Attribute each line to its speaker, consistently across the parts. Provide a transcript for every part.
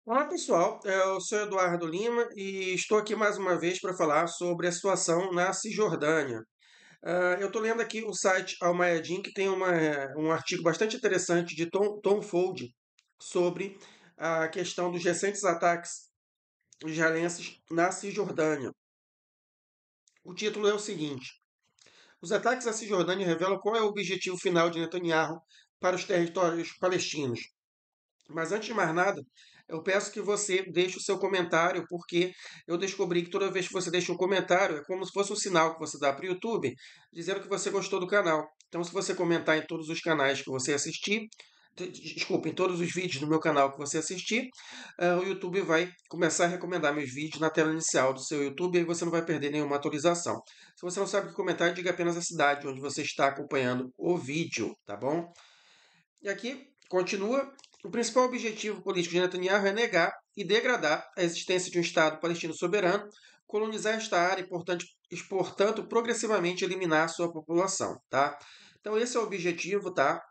Speaker 1: Olá pessoal, eu sou Eduardo Lima e estou aqui mais uma vez para falar sobre a situação na Cisjordânia. Eu estou lendo aqui o site Al-Mayadeen, que tem um artigo bastante interessante de Tom Folde sobre a questão dos recentes ataques israelenses na Cisjordânia. O título é o seguinte: os ataques à Cisjordânia revelam qual é o objetivo final de Netanyahu para os territórios palestinos. Mas antes de mais nada, eu peço que você deixe o seu comentário, porque eu descobri que toda vez que você deixa um comentário, é como se fosse um sinal que você dá para o YouTube, dizendo que você gostou do canal. Então, se você comentar em todos os canais que você assistir, desculpa, em todos os vídeos do meu canal que você assistir, o YouTube vai começar a recomendar meus vídeos na tela inicial do seu YouTube, e aí você não vai perder nenhuma atualização. Se você não sabe o que comentar, diga apenas a cidade onde você está acompanhando o vídeo, tá bom? E aqui continua: o principal objetivo político de Netanyahu é negar e degradar a existência de um Estado palestino soberano, colonizar esta área e, portanto, progressivamente eliminar sua população. Tá? Então, esse é o objetivo. Tá?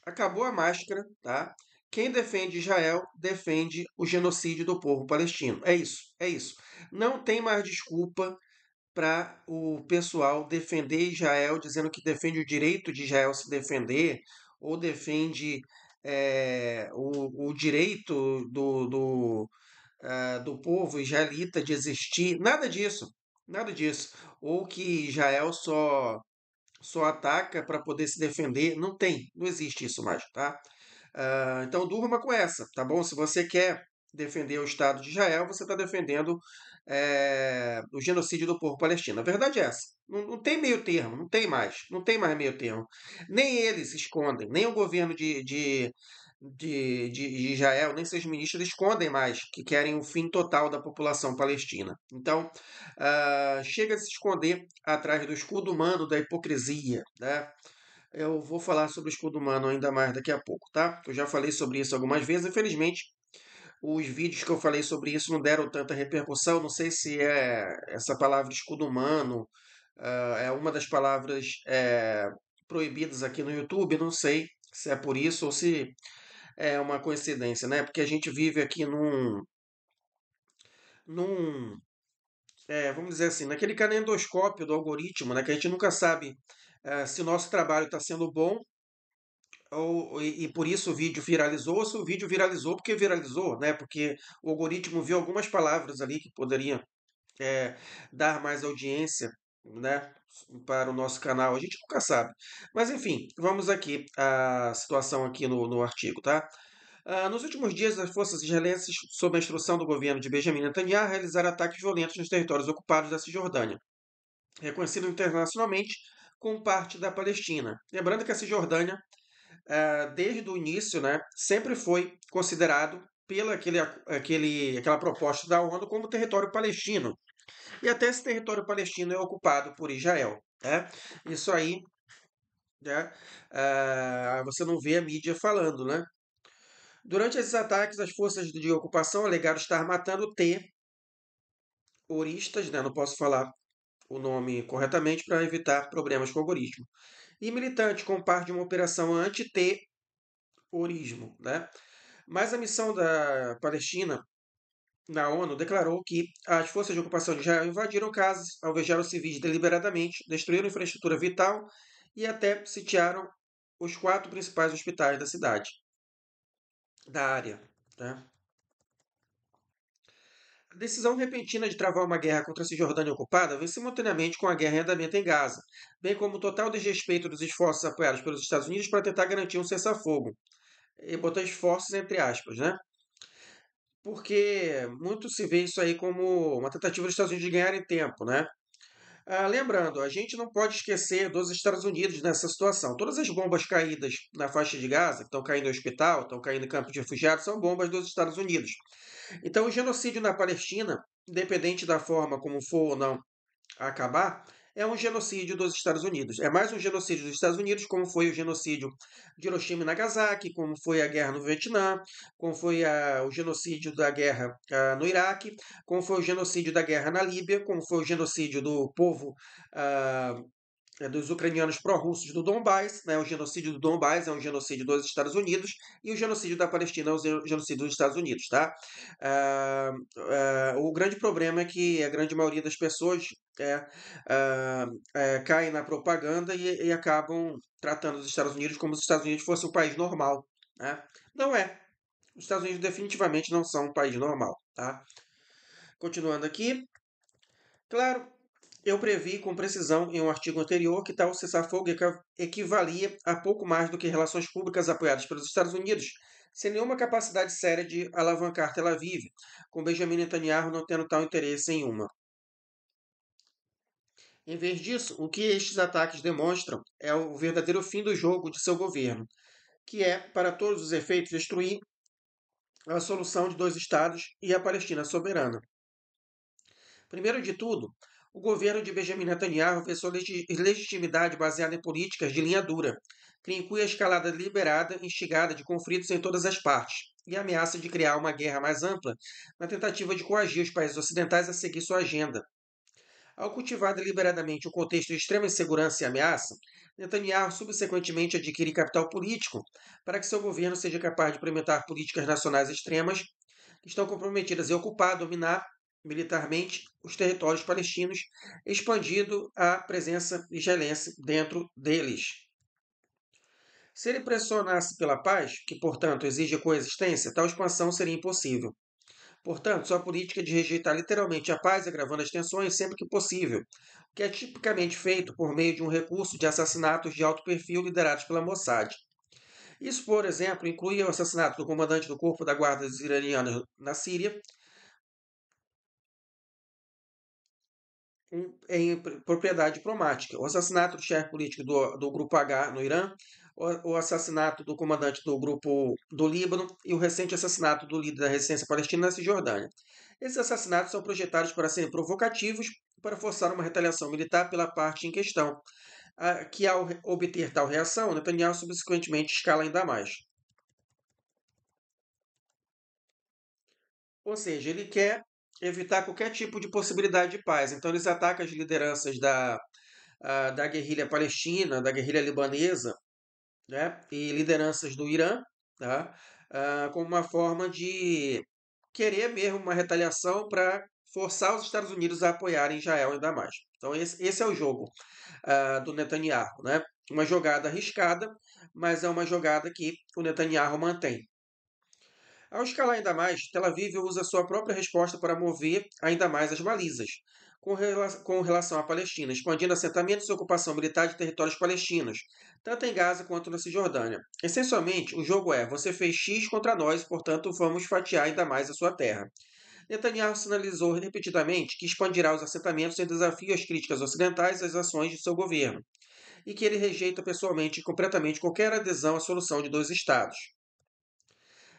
Speaker 1: Acabou a máscara. Tá? Quem defende Israel defende o genocídio do povo palestino. É isso, é isso. Não tem mais desculpa para o pessoal defender Israel, dizendo que defende o direito de Israel se defender, ou defende o direito do povo israelita de existir. Nada disso, nada disso. Ou que Israel só ataca para poder se defender. Não tem, não existe isso mais, tá? Então durma com essa, tá bom? Se você quer defender o Estado de Israel, você está defendendo o genocídio do povo palestino. A verdade é essa. Não tem meio termo, não tem mais meio termo. Nem eles escondem, nem o governo de Israel, nem seus ministros escondem mais que querem o fim total da população palestina. Então, chega de se esconder atrás do escudo humano da hipocrisia, né? Eu vou falar sobre o escudo humano ainda mais daqui a pouco, tá? Eu já falei sobre isso algumas vezes. Infelizmente, os vídeos que eu falei sobre isso não deram tanta repercussão. Não sei se é essa palavra escudo humano, é uma das palavras proibidas aqui no YouTube. Não sei se é por isso ou se é uma coincidência, né? Porque a gente vive aqui num vamos dizer assim, naquele calendoscópio do algoritmo, né? Que a gente nunca sabe se o nosso trabalho está sendo bom e por isso o vídeo viralizou, ou se o vídeo viralizou porque viralizou, né? Porque o algoritmo viu algumas palavras ali que poderiam é, dar mais audiência, né? Para o nosso canal. A gente nunca sabe. Mas enfim, vamos aqui à situação aqui no artigo, tá? Nos últimos dias, as forças israelenses, sob a instrução do governo de Benjamin Netanyahu, realizaram ataques violentos nos territórios ocupados da Cisjordânia, reconhecido internacionalmente como parte da Palestina. Lembrando que a Cisjordânia desde o início, né, sempre foi considerado pela aquela proposta da ONU como território palestino. E até esse território palestino é ocupado por Israel. Né? Isso aí, né, você não vê a mídia falando. Né? Durante esses ataques, as forças de ocupação alegaram estar matando terroristas, né, não posso falar o nome corretamente para evitar problemas com o algoritmo, e militantes como parte de uma operação anti-terrorismo. Né? Mas a missão da Palestina na ONU declarou que as forças de ocupação de Israel invadiram casas, alvejaram civis deliberadamente, destruíram infraestrutura vital e até sitiaram os quatro principais hospitais da cidade, da área. Né? A decisão repentina de travar uma guerra contra a Cisjordânia ocupada vem simultaneamente com a guerra em andamento em Gaza, bem como o total desrespeito dos esforços apoiados pelos Estados Unidos para tentar garantir um cessar-fogo. E botar esforços entre aspas, né? Porque muito se vê isso aí como uma tentativa dos Estados Unidos de ganharem tempo, né? Lembrando, a gente não pode esquecer dos Estados Unidos nessa situação. Todas as bombas caídas na faixa de Gaza, que estão caindo no hospital, estão caindo em campos de refugiados, são bombas dos Estados Unidos. Então, o genocídio na Palestina, independente da forma como for ou não a acabar, é um genocídio dos Estados Unidos. É mais um genocídio dos Estados Unidos, como foi o genocídio de Hiroshima e Nagasaki, como foi a guerra no Vietnã, como foi o genocídio da guerra no Iraque, como foi o genocídio da guerra na Líbia, como foi o genocídio do povo ah, dos ucranianos pró-russos do Donbás, né? O genocídio do Donbás é um genocídio dos Estados Unidos e o genocídio da Palestina é um genocídio dos Estados Unidos, tá? O grande problema é que a grande maioria das pessoas é, cai na propaganda e acabam tratando os Estados Unidos como se os Estados Unidos fosse um país normal, né? Não é. Os Estados Unidos definitivamente não são um país normal, tá? Continuando aqui, claro, eu previ com precisão em um artigo anterior que tal cessar-fogo equivalia a pouco mais do que relações públicas apoiadas pelos Estados Unidos, sem nenhuma capacidade séria de alavancar Tel Aviv, com Benjamin Netanyahu não tendo tal interesse em uma. Em vez disso, o que estes ataques demonstram é o verdadeiro fim do jogo de seu governo, que é, para todos os efeitos, destruir a solução de dois estados e a Palestina soberana. Primeiro de tudo, o governo de Benjamin Netanyahu vê sua legitimidade baseada em políticas de linha dura, que inclui a escalada deliberada e instigada de conflitos em todas as partes, e a ameaça de criar uma guerra mais ampla na tentativa de coagir os países ocidentais a seguir sua agenda. Ao cultivar deliberadamente um contexto de extrema insegurança e ameaça, Netanyahu subsequentemente adquire capital político para que seu governo seja capaz de implementar políticas nacionais extremas que estão comprometidas em ocupar, dominar militarmente os territórios palestinos, expandindo a presença israelense dentro deles. Se ele pressionasse pela paz, que portanto exige coexistência, tal expansão seria impossível. Portanto, sua política é de rejeitar literalmente a paz, agravando as tensões sempre que possível, o que é tipicamente feito por meio de um recurso de assassinatos de alto perfil liderados pela Mossad. Isso, por exemplo, inclui o assassinato do comandante do Corpo da Guarda Iraniana na Síria, em propriedade diplomática, o assassinato do chefe político do Grupo H no Irã, o assassinato do comandante do Grupo do Líbano e o recente assassinato do líder da resistência palestina na Cisjordânia. Esses assassinatos são projetados para serem provocativos para forçar uma retaliação militar pela parte em questão, que ao obter tal reação, Netanyahu subsequentemente escala ainda mais. Ou seja, ele quer evitar qualquer tipo de possibilidade de paz. Então, eles atacam as lideranças da guerrilha palestina, da guerrilha libanesa, né, e lideranças do Irã, tá, como uma forma de querer mesmo uma retaliação para forçar os Estados Unidos a apoiarem Israel ainda mais. Então, esse é o jogo do Netanyahu. Né? Uma jogada arriscada, mas é uma jogada que o Netanyahu mantém. Ao escalar ainda mais, Tel Aviv usa sua própria resposta para mover ainda mais as balizas, com relação à Palestina, expandindo assentamentos e ocupação militar de territórios palestinos, tanto em Gaza quanto na Cisjordânia. Essencialmente, o jogo é: você fez X contra nós, portanto vamos fatiar ainda mais a sua terra. Netanyahu sinalizou repetidamente que expandirá os assentamentos em desafio às críticas ocidentais às ações de seu governo, e que ele rejeita pessoalmente e completamente qualquer adesão à solução de dois estados.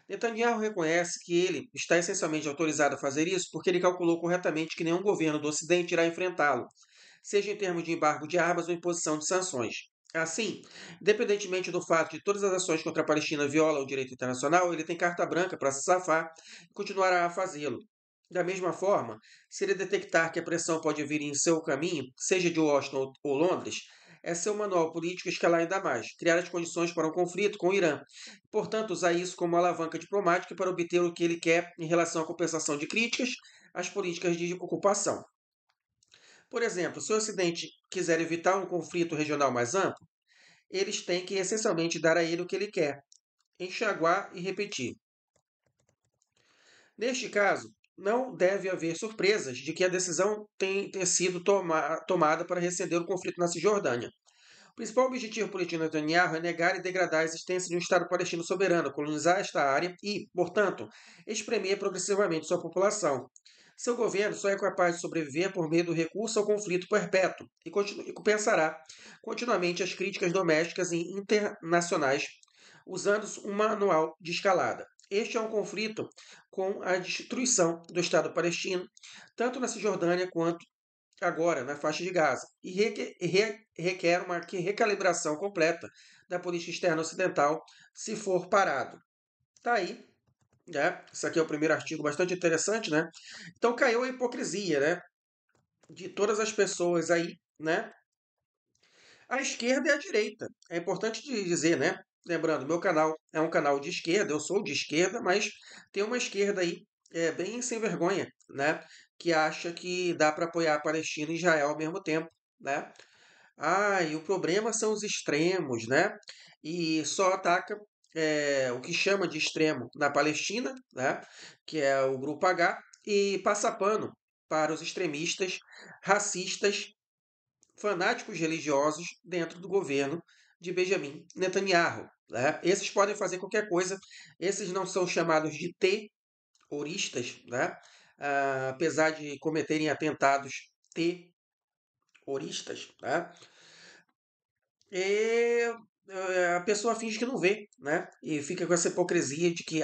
Speaker 1: Netanyahu reconhece que ele está essencialmente autorizado a fazer isso porque ele calculou corretamente que nenhum governo do Ocidente irá enfrentá-lo, seja em termos de embargo de armas ou imposição de sanções. Assim, independentemente do fato de todas as ações contra a Palestina violam o direito internacional, ele tem carta branca para se safar e continuará a fazê-lo. Da mesma forma, se ele detectar que a pressão pode vir em seu caminho, seja de Washington ou Londres, é seu manual político escalar ainda mais, criar as condições para um conflito com o Irã. Portanto, usar isso como alavanca diplomática para obter o que ele quer em relação à compensação de críticas às políticas de ocupação. Por exemplo, se o Ocidente quiser evitar um conflito regional mais amplo, eles têm que essencialmente dar a ele o que ele quer, enxaguar e repetir. Neste caso, não deve haver surpresas de que a decisão tem sido tomada para recender o conflito na Cisjordânia. O principal objetivo político de Netanyahu é negar e degradar a existência de um Estado palestino soberano, colonizar esta área e, portanto, espremer progressivamente sua população. Seu governo só é capaz de sobreviver por meio do recurso ao conflito perpétuo e compensará continuamente as críticas domésticas e internacionais, usando um manual de escalada. Este é um conflito com a destruição do Estado palestino, tanto na Cisjordânia quanto agora na faixa de Gaza, e requer uma recalibração completa da política externa ocidental se for parado. Tá aí, né? Isso aqui é o primeiro artigo bastante interessante, né? Então caiu a hipocrisia, né? De todas as pessoas aí, né? A esquerda e a direita. É importante dizer, né? Lembrando, meu canal é um canal de esquerda, eu sou de esquerda, mas tem uma esquerda aí bem sem vergonha, né? Que acha que dá para apoiar a Palestina e Israel ao mesmo tempo, né? Ah, e o problema são os extremos, né? E só ataca o que chama de extremo na Palestina, né? Que é o Grupo H, e passa pano para os extremistas racistas fanáticos religiosos dentro do governo de Benjamin Netanyahu. Né? Esses podem fazer qualquer coisa, esses não são chamados de terroristas, né? Apesar de cometerem atentados terroristas, né? E a pessoa finge que não vê, né? E fica com essa hipocrisia de que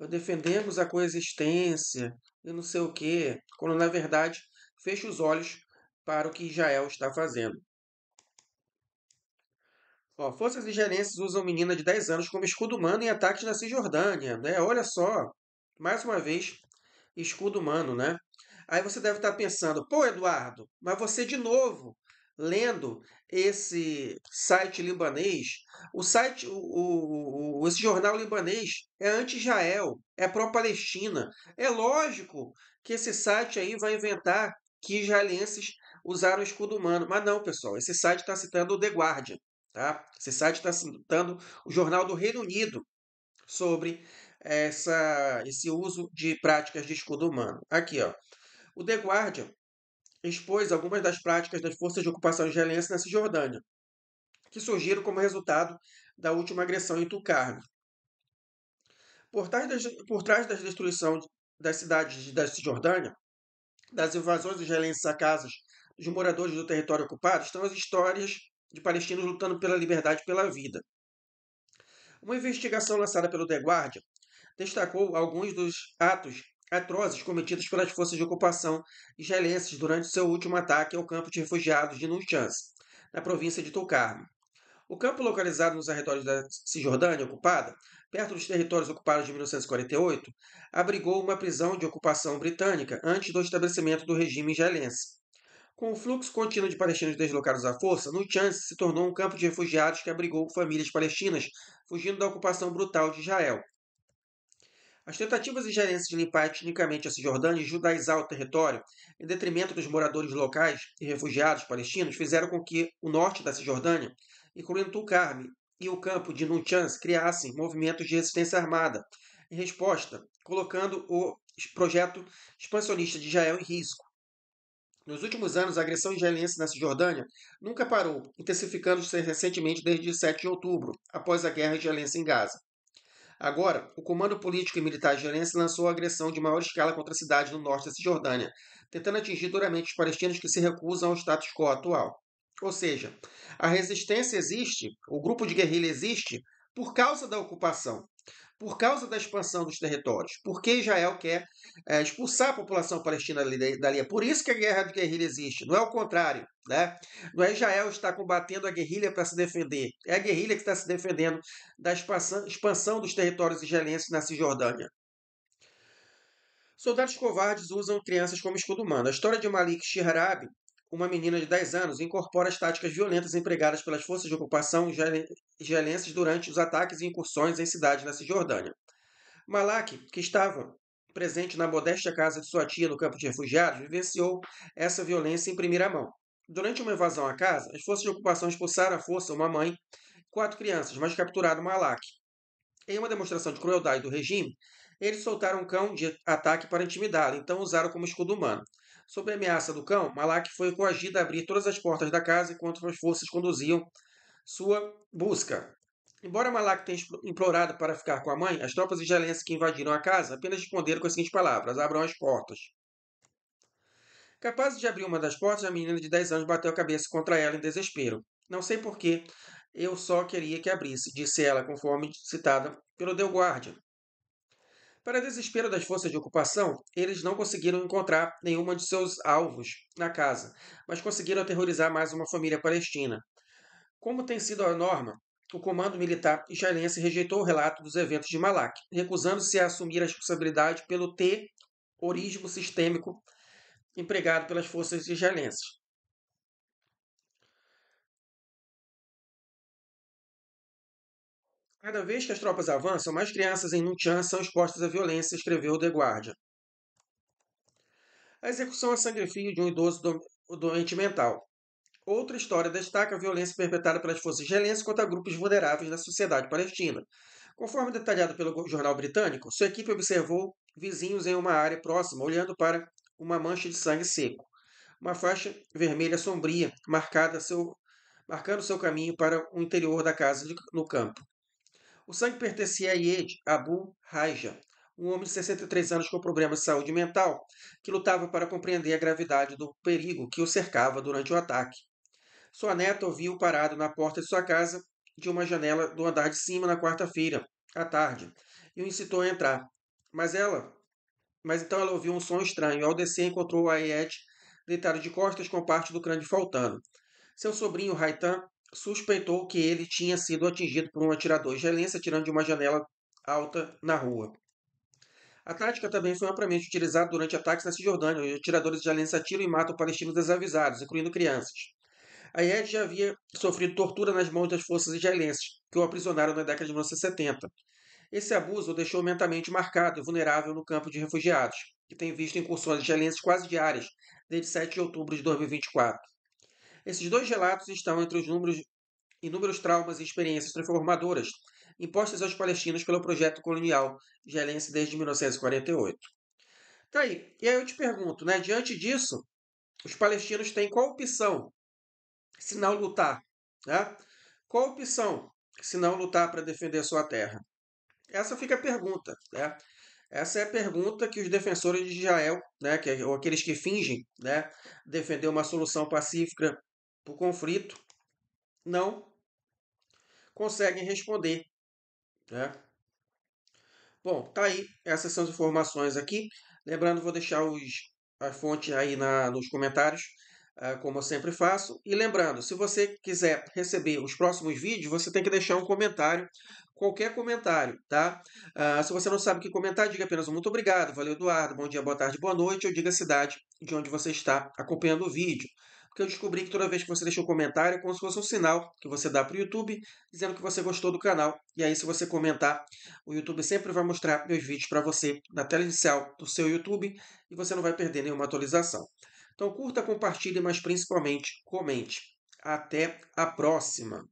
Speaker 1: defendemos a coexistência e não sei o quê, quando na verdade fecha os olhos para o que Israel está fazendo. Ó, forças israelenses usam menina de 10 anos como escudo humano em ataques na Cisjordânia, né? Olha só, mais uma vez, escudo humano, né? Aí você deve estar pensando, pô, Eduardo, mas você de novo lendo esse site libanês, esse jornal libanês é anti-Israel, é pró-Palestina. É lógico que esse site aí vai inventar que israelenses usaram escudo humano. Mas não, pessoal, esse site está citando o The Guardian. Tá? Esse site está citando o Jornal do Reino Unido sobre esse uso de práticas de escudo humano. Aqui, ó. O The Guardian expôs algumas das práticas das forças de ocupação israelense na Cisjordânia, que surgiram como resultado da última agressão em Tulkarm. Por trás da destruição das cidades da Cisjordânia, das invasões israelenses a casas dos moradores do território ocupado, estão as histórias de palestinos lutando pela liberdade e pela vida. Uma investigação lançada pelo The Guardian destacou alguns dos atos atrozes cometidos pelas forças de ocupação israelenses durante seu último ataque ao campo de refugiados de Nujans, na província de Tulkarm. O campo, localizado nos arredores da Cisjordânia ocupada, perto dos territórios ocupados de 1948, abrigou uma prisão de ocupação britânica antes do estabelecimento do regime israelense. Com o fluxo contínuo de palestinos deslocados à força, Nujans se tornou um campo de refugiados que abrigou famílias palestinas fugindo da ocupação brutal de Israel. As tentativas israelenses de limpar etnicamente a Cisjordânia e judaizar o território, em detrimento dos moradores locais e refugiados palestinos, fizeram com que o norte da Cisjordânia, incluindo Tulkarm e o campo de Nunchans, criassem movimentos de resistência armada, em resposta, colocando o projeto expansionista de Israel em risco. Nos últimos anos, a agressão israelense na Cisjordânia nunca parou, intensificando-se recentemente desde 7 de outubro, após a guerra israelense em Gaza. Agora, o comando político e militar israelense lançou a agressão de maior escala contra a cidade no norte da Cisjordânia, tentando atingir duramente os palestinos que se recusam ao status quo atual. Ou seja, a resistência existe, o grupo de guerrilha existe, por causa da ocupação, por causa da expansão dos territórios, porque Israel quer expulsar a população palestina dali. É por isso que a guerra de guerrilha existe, não é o contrário. Né? Não é Israel estar combatendo a guerrilha para se defender, é a guerrilha que está se defendendo da expansão dos territórios israelenses na Cisjordânia. Soldados covardes usam crianças como escudo humano. A história de Malik Shiharabi, uma menina de 10 anos, incorpora as táticas violentas empregadas pelas forças de ocupação israelenses durante os ataques e incursões em cidades na Cisjordânia. Malak, que estava presente na modesta casa de sua tia no campo de refugiados, vivenciou essa violência em primeira mão. Durante uma invasão à casa, as forças de ocupação expulsaram à força uma mãe e 4 crianças, mas capturaram Malak. Em uma demonstração de crueldade do regime, eles soltaram um cão de ataque para intimidá-la, então usaram como escudo humano. Sob a ameaça do cão, Malak foi coagida a abrir todas as portas da casa enquanto as forças conduziam sua busca. Embora Malak tenha implorado para ficar com a mãe, as tropas israelenses que invadiram a casa apenas responderam com as seguintes palavras: abram as portas. Capaz de abrir uma das portas, a menina de 10 anos bateu a cabeça contra ela em desespero. Não sei porquê, eu só queria que abrisse, disse ela, conforme citada pelo The Guardian. Para desespero das forças de ocupação, eles não conseguiram encontrar nenhuma de seus alvos na casa, mas conseguiram aterrorizar mais uma família palestina. Como tem sido a norma, o comando militar israelense rejeitou o relato dos eventos de Malak, recusando-se a assumir a responsabilidade pelo terrorismo sistêmico empregado pelas forças israelenses. Cada vez que as tropas avançam, mais crianças em Nuntian são expostas à violência, escreveu The Guardian. A execução a sangue frio de um idoso doente mental. Outra história destaca a violência perpetrada pelas forças israelenses contra grupos vulneráveis da sociedade palestina. Conforme detalhado pelo jornal britânico, sua equipe observou vizinhos em uma área próxima olhando para uma mancha de sangue seco. Uma faixa vermelha sombria marcando seu caminho para o interior da casa no campo. O sangue pertencia a Yed Abu Raja, um homem de 63 anos com problemas de saúde mental, que lutava para compreender a gravidade do perigo que o cercava durante o ataque. Sua neta ouviu parado na porta de sua casa, de uma janela do andar de cima na quarta-feira, à tarde, e o incitou a entrar. Mas então ela ouviu um som estranho. Ao descer, encontrou Ayed deitado de costas com parte do crânio faltando. Seu sobrinho Raitan suspeitou que ele tinha sido atingido por um atirador israelense atirando de uma janela alta na rua. A tática também foi amplamente utilizada durante ataques na Cisjordânia, onde atiradores israelenses atiram e matam palestinos desavisados, incluindo crianças. Ayed já havia sofrido tortura nas mãos das forças israelenses, que o aprisionaram na década de 1970. Esse abuso o deixou mentalmente marcado e vulnerável no campo de refugiados, que tem visto incursões israelenses quase diárias desde 7 de outubro de 2024. Esses dois relatos estão entre os inúmeros traumas e experiências transformadoras impostas aos palestinos pelo projeto colonial israelense desde 1948. Tá aí. E aí eu te pergunto, né? Diante disso, os palestinos têm qual opção se não lutar? Né? Qual opção se não lutar para defender a sua terra? Essa fica a pergunta. Né? Essa é a pergunta que os defensores de Israel, né, ou aqueles que fingem, né, defender uma solução pacífica para o conflito, não conseguem responder. Né? Bom, tá aí. Essas são as informações aqui. Lembrando, vou deixar a fonte aí nos comentários, como eu sempre faço. E lembrando, se você quiser receber os próximos vídeos, você tem que deixar um comentário, qualquer comentário, tá? Se você não sabe o que comentar, diga apenas um muito obrigado, valeu, Eduardo, bom dia, boa tarde, boa noite, ou diga a cidade de onde você está acompanhando o vídeo. Porque eu descobri que toda vez que você deixa um comentário é como se fosse um sinal que você dá para o YouTube, dizendo que você gostou do canal. E aí, se você comentar, o YouTube sempre vai mostrar meus vídeos para você na tela inicial do seu YouTube e você não vai perder nenhuma atualização. Então curta, compartilhe, mas principalmente comente. Até a próxima!